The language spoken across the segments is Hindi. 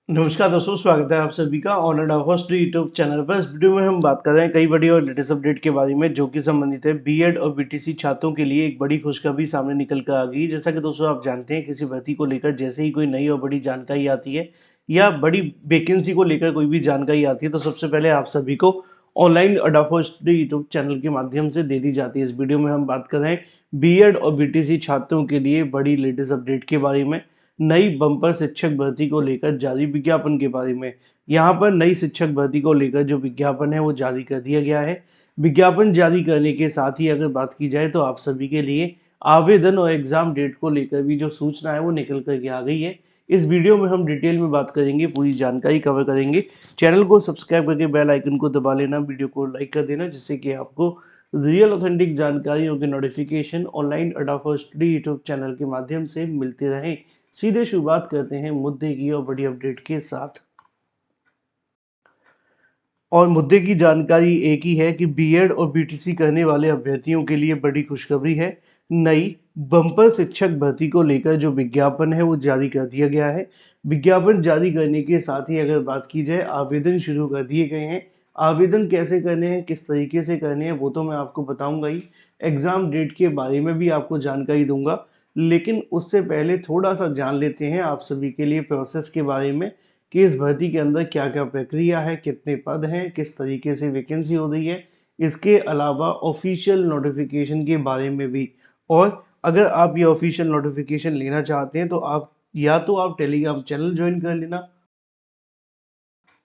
नमस्कार दोस्तों, स्वागत है आप सभी का on end of host YouTube channel पर। इस वीडियो में हम बात कर रहे हैं कई बड़ी और लेटेस्ट अपडेट के बारे में जो कि संबंधित है बीएड और बीटीसी छात्रों के लिए। एक बड़ी खुशखबरी सामने निकल कर आ गई। जैसा कि दोस्तों आप जानते हैं, किसी भर्ती को लेकर जैसे ही कोई नई और बड़ी जानकारी आती है या बड़ी वैकेंसी को लेकर कोई भी जानकारी आती है तो सबसे पहले आप सभी को ऑनलाइन अडाफोस्ट यूट्यूब चैनल के माध्यम से दे दी जाती है। इस वीडियो में हम बात कर रहे हैं बीएड और बीटीसी छात्रों के लिए बड़ी लेटेस्ट अपडेट के बारे में, नई बम्पर शिक्षक भर्ती को लेकर जारी विज्ञापन के बारे में। यहाँ पर नई शिक्षक भर्ती को लेकर जो विज्ञापन है वो जारी कर दिया गया है। विज्ञापन जारी करने के साथ ही अगर बात की जाए तो आप सभी के लिए आवेदन और एग्जाम डेट को लेकर भी जो सूचना है वो निकल करके आ गई है। इस वीडियो में हम डिटेल में बात करेंगे, पूरी जानकारी कवर करेंगे। चैनल को सब्सक्राइब करके बेल आइकन को दबा लेना, वीडियो को लाइक कर देना, जिससे कि आपको रियल ऑथेंटिक जानकारियों के नोटिफिकेशन ऑनलाइन अडाफा स्टडी यूट्यूब चैनल के माध्यम से मिलते रहें। सीधे शुरुआत करते हैं मुद्दे की और बड़ी अपडेट के साथ। और मुद्दे की जानकारी एक ही है कि बीएड और बीटीसी करने वाले अभ्यर्थियों के लिए बड़ी खुशखबरी है। नई बम्पर शिक्षक भर्ती को लेकर जो विज्ञापन है वो जारी कर दिया गया है। विज्ञापन जारी करने के साथ ही अगर बात की जाए, आवेदन शुरू कर दिए गए हैं। आवेदन कैसे करने हैं, किस तरीके से करने हैं, वो तो मैं आपको बताऊंगा ही। एग्ज़ाम डेट के बारे में भी आपको जानकारी दूंगा, लेकिन उससे पहले थोड़ा सा जान लेते हैं आप सभी के लिए प्रोसेस के बारे में कि इस भर्ती के अंदर क्या क्या प्रक्रिया है, कितने पद हैं, किस तरीके से वैकेंसी हो रही है। इसके अलावा ऑफिशियल नोटिफिकेशन के बारे में भी। और अगर आप ये ऑफिशियल नोटिफिकेशन लेना चाहते हैं तो आप या तो आप टेलीग्राम चैनल ज्वाइन कर लेना।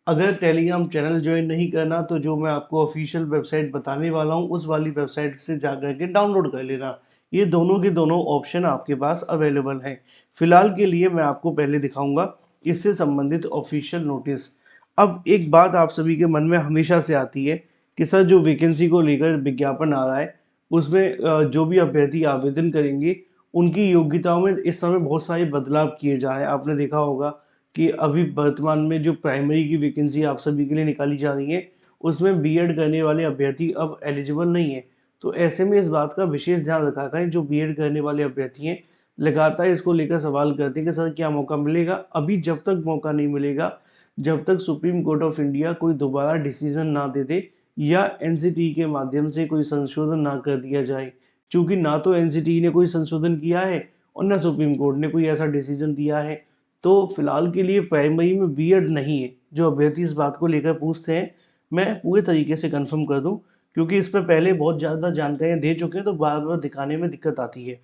अगर टेलीग्राम चैनल ज्वाइन नहीं करना तो जो मैं आपको ऑफिशियल वेबसाइट बताने वाला हूँ उस वाली वेबसाइट से जा करके डाउनलोड कर लेना। ये दोनों के दोनों ऑप्शन आपके पास अवेलेबल हैं। फिलहाल के लिए मैं आपको पहले दिखाऊंगा इससे संबंधित ऑफिशियल नोटिस। अब एक बात आप सभी के मन में हमेशा से आती है कि सर जो वैकेंसी को लेकर विज्ञापन आ रहा है उसमें जो भी अभ्यर्थी आवेदन करेंगे उनकी योग्यताओं में इस समय बहुत सारे बदलाव किए जा रहे हैं। आपने देखा होगा कि अभी वर्तमान में जो प्राइमरी की वैकेंसी आप सभी के लिए निकाली जा रही है उसमें बीएड करने वाले अभ्यर्थी अब एलिजिबल नहीं है। तो ऐसे में इस बात का विशेष ध्यान रखा है, जो बीएड करने वाले अभ्यर्थी हैं लगातार इसको लेकर सवाल करते हैं कि सर क्या मौका मिलेगा। अभी जब तक मौका नहीं मिलेगा, जब तक सुप्रीम कोर्ट ऑफ इंडिया कोई दोबारा डिसीजन ना दे दे या एनसीटी के माध्यम से कोई संशोधन ना कर दिया जाए। क्योंकि ना तो एनसीटी ने कोई संशोधन किया है और ना सुप्रीम कोर्ट ने कोई ऐसा डिसीजन दिया है, तो फिलहाल के लिए प्राइमरी में बीएड नहीं है। जो अभ्यर्थी इस बात को लेकर पूछते हैं, मैं पूरे तरीके से कंफर्म कर दूं, क्योंकि इस पर पहले बहुत ज़्यादा जानकारियां दे चुके हैं तो बार बार दिखाने में दिक्कत आती है।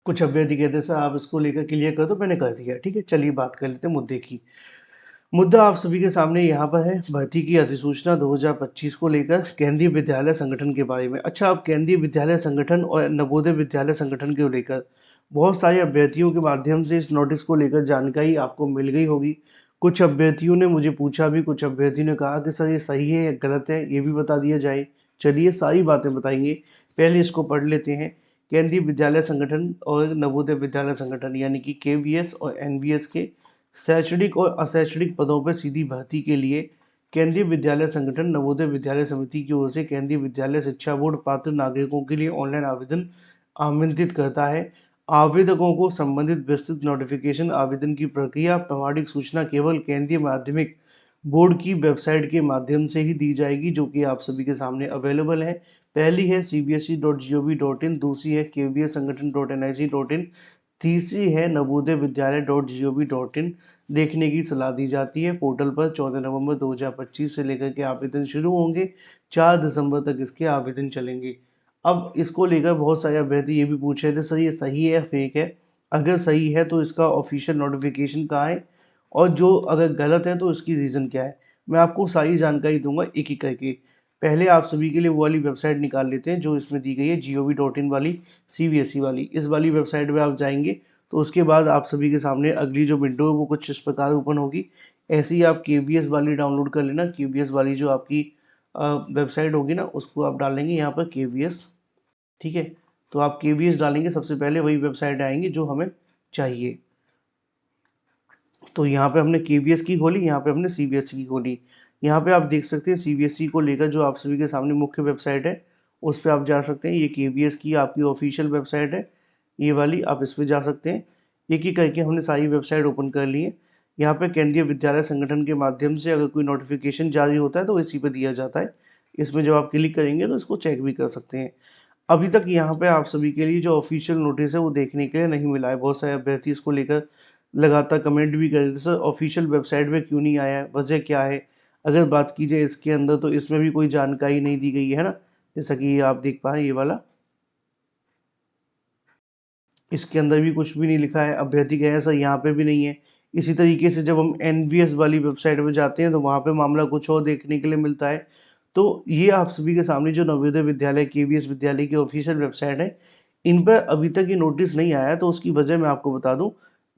कुछ अभ्यर्थी कहते हैं सर आप इसको लेकर क्लियर कर दो, मैंने कर दिया। ठीक है, चलिए बात कर लेते हैं मुद्दे की। मुद्दा आप सभी के सामने यहाँ पर है भर्ती की अधिसूचना 2025 को लेकर केंद्रीय विद्यालय संगठन के बारे में। अच्छा, अब केंद्रीय विद्यालय संगठन और नवोदय विद्यालय संगठन को लेकर बहुत सारे अभ्यर्थियों के माध्यम से इस नोटिस को लेकर जानकारी आपको मिल गई होगी। कुछ अभ्यर्थियों ने मुझे पूछा भी, कुछ अभ्यर्थियों ने कहा कि सर ये सही है या गलत है, ये भी बता दिया जाए। चलिए सारी बातें बताएंगे, पहले इसको पढ़ लेते हैं। केंद्रीय विद्यालय संगठन और नवोदय विद्यालय संगठन यानी कि केवीएस और एनवीएस के शैक्षणिक और अशैक्षणिक पदों पर सीधी भर्ती के लिए केंद्रीय विद्यालय संगठन नवोदय विद्यालय समिति की ओर से केंद्रीय विद्यालय शिक्षा बोर्ड पात्र नागरिकों के लिए ऑनलाइन आवेदन आमंत्रित करता है। आवेदकों को संबंधित विस्तृत नोटिफिकेशन, आवेदन की प्रक्रिया, प्रामाणिक सूचना केवल केंद्रीय माध्यमिक बोर्ड की वेबसाइट के माध्यम से ही दी जाएगी, जो कि आप सभी के सामने अवेलेबल है। पहली है cbse.gov.in, दूसरी है kvssangathan.nic.in, तीसरी है नवोदय विद्यालय .gov.in। देखने की सलाह दी जाती है। पोर्टल पर 14 नवंबर 2025 से लेकर के आवेदन शुरू होंगे, 4 दिसंबर तक इसके आवेदन चलेंगे। अब इसको लेकर बहुत सारे अभ्यर्थी ये भी पूछ रहे थे सर ये सही है या फेक है। अगर सही है तो इसका ऑफिशियल नोटिफिकेशन कहाँ है, और जो अगर गलत है तो इसकी रीज़न क्या है। मैं आपको सारी जानकारी दूंगा एक एक करके। पहले आप सभी के लिए वो वाली वेबसाइट निकाल लेते हैं जो इसमें दी गई है, gov.in वाली, सीबीएसई वाली। इस वाली वेबसाइट पे आप जाएंगे तो उसके बाद आप सभी के सामने अगली जो विंडो है वो कुछ इस प्रकार ओपन होगी। ऐसे ही आप केवीएस वाली डाउनलोड कर लेना। केवीएस वाली जो आपकी वेबसाइट होगी ना, उसको आप डालेंगे यहाँ पर केवीएस। ठीक है, तो आप केवीएस डालेंगे, सबसे पहले वही वेबसाइट आएंगी जो हमें चाहिए। तो यहाँ पे हमने केवीएस की खोली, यहाँ पे हमने सीबीएसई की खोली। यहाँ पे आप देख सकते हैं सीबीएसई को लेकर जो आप सभी के सामने मुख्य वेबसाइट है उस पर आप जा सकते हैं। ये केवीएस की आपकी ऑफिशियल वेबसाइट है, ये वाली, आप इस पर जा सकते हैं। एक एक करके हमने सारी वेबसाइट ओपन कर ली है। यहाँ पे केंद्रीय विद्यालय संगठन के माध्यम से अगर कोई नोटिफिकेशन जारी होता है तो इसी पे दिया जाता है। इसमें जब आप क्लिक करेंगे तो इसको चेक भी कर सकते हैं। अभी तक यहाँ पे आप सभी के लिए जो ऑफिशियल नोटिस है वो देखने के लिए नहीं मिला है। बहुत सारे अभ्यर्थी इसको लेकर लगातार कमेंट भी कर रहे थे, सर ऑफिशियल वेबसाइट पे क्यों नहीं आया है, वजह क्या है। अगर बात की जाए इसके अंदर तो इसमें भी कोई जानकारी नहीं दी गई है ना, जैसा कि आप देख पाए ये वाला, इसके अंदर भी कुछ भी नहीं लिखा है। अभ्यर्थी कहे सर यहाँ पे भी नहीं है। इसी तरीके से जब हम एनवीएस वाली वेबसाइट पे जाते हैं तो वहाँ पे मामला कुछ और देखने के लिए मिलता है। तो ये आप सभी के सामने जो नवोदय विद्यालय केवीएस विद्यालय की ऑफिशियल वेबसाइट है, इन पर अभी तक ये नोटिस नहीं आया। तो उसकी वजह मैं आपको बता दूं,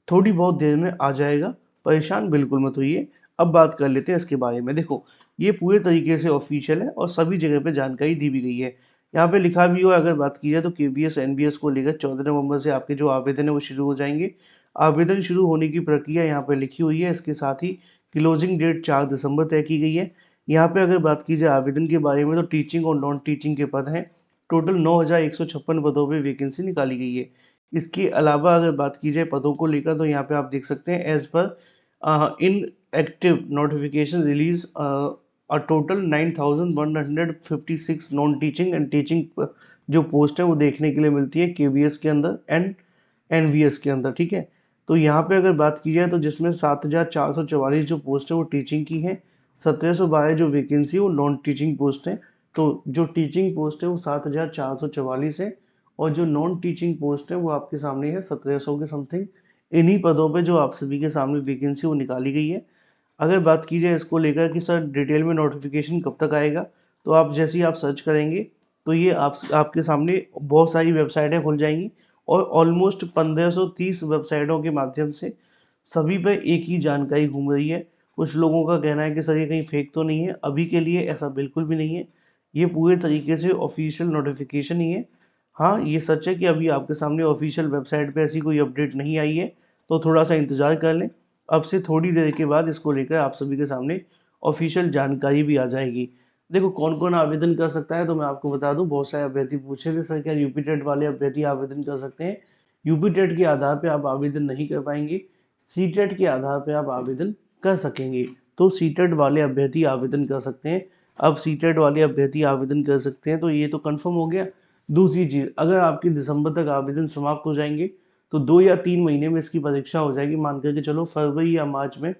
थोड़ी बहुत देर में आ जाएगा, परेशान बिल्कुल मत होइए। अब बात कर लेते हैं इसके बारे में। देखो, ये पूरे तरीके से ऑफिशियल है और सभी जगह पे जानकारी दी भी गई है। यहाँ पे लिखा भी हुआ है, अगर बात की जाए तो केवीएस एनवीएस को लेकर 14 नवंबर से आपके जो आवेदन है वो शुरू हो जाएंगे। आवेदन शुरू होने की प्रक्रिया यहाँ पे लिखी हुई है। इसके साथ ही क्लोजिंग डेट 4 दिसंबर तय की गई है। यहाँ पे अगर बात की जाए आवेदन के बारे में तो टीचिंग और नॉन टीचिंग के पद हैं। टोटल 9,156 पदों पे वैकेंसी निकाली गई है। इसके अलावा अगर बात की जाए पदों को लेकर तो यहाँ पे आप देख सकते हैं, as per in active notification release total 9,156 non teaching and teaching जो पोस्ट है वो देखने के लिए मिलती है केवीएस के अंदर एंड एनवीएस के अंदर। ठीक है, तो यहाँ पे अगर बात की जाए तो जिसमें 7,444 जो पोस्ट है वो टीचिंग की है, 1,712 जो वैकेंसी है वो नॉन टीचिंग पोस्ट है। तो जो टीचिंग पोस्ट है वो 7,444 है और जो नॉन टीचिंग पोस्ट है वो आपके सामने है 1,700 के समथिंग। इन्हीं पदों पे जो आप सभी के सामने वैकेंसी वो निकाली गई है। अगर बात की जाए इसको लेकर कि सर डिटेल में नोटिफिकेशन कब तक आएगा, तो आप जैसे ही आप सर्च करेंगे तो ये आपके सामने बहुत सारी वेबसाइटें खुल जाएंगी और ऑलमोस्ट 1530 वेबसाइटों के माध्यम से सभी पे एक ही जानकारी घूम रही है। कुछ लोगों का कहना है कि सर ये कहीं फेक तो नहीं है, अभी के लिए ऐसा बिल्कुल भी नहीं है। ये पूरे तरीके से ऑफिशियल नोटिफिकेशन ही है। हाँ, ये सच है कि अभी आपके सामने ऑफिशियल वेबसाइट पे ऐसी कोई अपडेट नहीं आई है, तो थोड़ा सा इंतज़ार कर लें। अब से थोड़ी देर के बाद इसको लेकर आप सभी के सामने ऑफिशियल जानकारी भी आ जाएगी। देखो, कौन कौन आवेदन कर सकता है तो मैं आपको बता दूं, बहुत सारे अभ्यर्थी पूछे थे सर क्या यूपी टेट वाले अभ्यर्थी आवेदन कर सकते हैं। यूपी टेट के आधार पर आप आवेदन नहीं कर पाएंगे, सी टेट के आधार पर आप आवेदन कर सकेंगे। तो सी टेट वाले अभ्यर्थी आवेदन कर सकते हैं। अब सी टेट वाले अभ्यर्थी आवेदन कर सकते हैं तो ये तो कन्फर्म हो गया। दूसरी चीज़, अगर आपकी दिसंबर तक आवेदन समाप्त हो जाएंगे तो 2 या 3 महीने में इसकी परीक्षा हो जाएगी। मान करके चलो फरवरी या मार्च में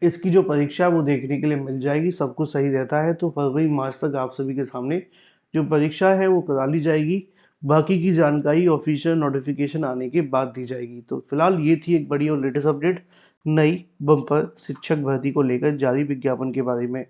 इसकी जो परीक्षा है वो देखने के लिए मिल जाएगी। सब कुछ सही रहता है तो फरवरी मार्च तक आप सभी के सामने जो परीक्षा है वो करा ली जाएगी। बाकी की जानकारी ऑफिशियल नोटिफिकेशन आने के बाद दी जाएगी। तो फिलहाल ये थी एक बड़ी और लेटेस्ट अपडेट नई बम्पर शिक्षक भर्ती को लेकर जारी विज्ञापन के बारे में।